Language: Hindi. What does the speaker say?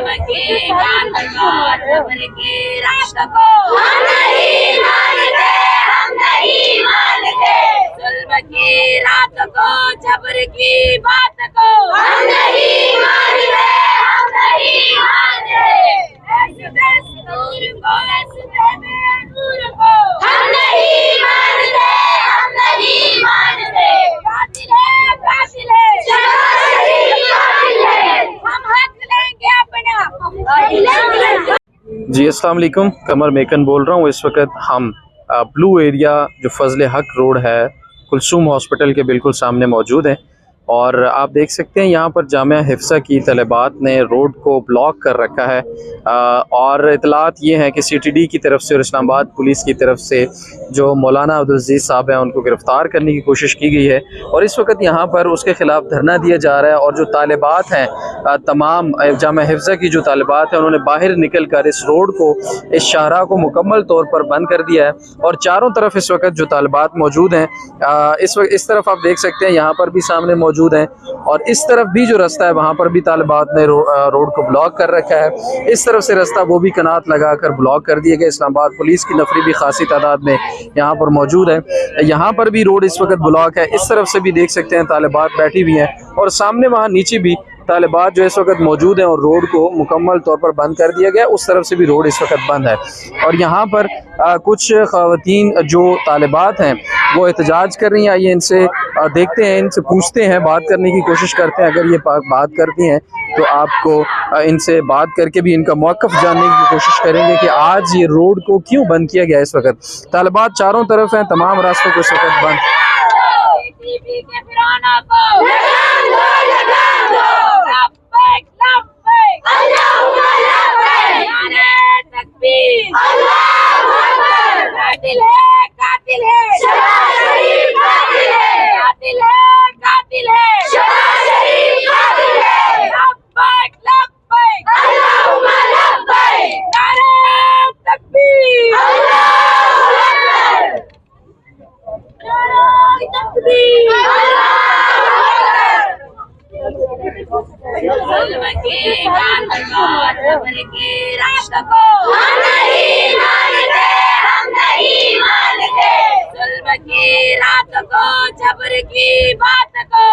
जुल्म की रात को, जबर की रात को हम नहीं मानते, हम नहीं मानते। जुल्म की रात को, जबर की बात को हम नहीं मानते, हम नहीं मानते। ऐसे दस्तूर को, ऐसे दस्तूर को हम नहीं मानते, हम नहीं मानते। कातिल है, कातिल है, कातिल है, हम हक लेंगे अपना। जी अस्सलाम वालेकुम, कमर मेकन बोल रहा हूँ। इस वक्त हम ब्लू एरिया जो फजल हक रोड है, कुलसूम हॉस्पिटल के बिल्कुल सामने मौजूद हैं। और आप देख सकते हैं यहाँ पर जामिया हिफ्सा की तलबात ने रोड को ब्लॉक कर रखा है। और इतलात ये हैं कि CTD की तरफ से और इस्लामाबाद पुलिस की तरफ से जो मौलाना अब्दुल अजीज़ साहब हैं उनको गिरफ़्तार करने की कोशिश की गई है। और इस वक्त यहाँ पर उसके ख़िलाफ़ धरना दिया जा रहा है। और जो तालिबात हैं, तमाम जामिया हिफ्सा की जो तालिबात हैं, उन्होंने बाहर निकल कर इस रोड को, इस शाहरा को मुकम्मल तौर पर बंद कर दिया है। और चारों तरफ इस वक्त जो तालिबात मौजूद हैं, इस वक्त इस तरफ आप देख सकते हैं यहाँ पर भी सामने मौजूद हैं। और इस तरफ भी जो रास्ता है वहाँ पर भी तालिबात ने रोड को ब्लॉक कर रखा है। इस तरफ से रास्ता वो भी कनात लगाकर ब्लॉक कर दिए गए। इस्लामाबाद पुलिस की नफरी भी खासी तादाद में यहाँ पर मौजूद है। यहाँ पर भी रोड इस वक्त ब्लॉक है। इस तरफ से भी देख सकते हैं तालिबात बैठी हुई हैं और सामने वहाँ नीचे भी तालिबात जो इस वक्त मौजूद हैं और रोड को मुकम्मल तौर पर बंद कर दिया गया। उस तरफ से भी रोड इस वक्त बंद है। और यहाँ पर कुछ ख़वातीन जो तालिबात हैं वो एहतजाज कर रही हैं। आइए इनसे देखते हैं, इनसे पूछते हैं, बात करने की कोशिश करते हैं। अगर ये बात करती हैं तो आपको इनसे बात करके भी इनका मौक़िफ़ जानने की कोशिश करेंगे कि आज ये रोड को क्यों बंद किया गया। इस वक्त तालिबात चारों तरफ हैं, तमाम रास्तों को इस वक्त बंद। कातिल है, कातिल है, शहबाज शरीफ कातिल है, कातिल है, कातिल है, शहबाज शरीफ कातिल है। लब्बैक लब्बैक अल्लाहुम्मा लब्बैक, नारे तकबीर, अल्लाहू अकबर, नारे तकबीर, अल्लाहू अकबर। जुल्म की रात को, जबर की रात को हम नहीं मानते, हम नहीं मानते। जुल्म की रात को, जबर की बात को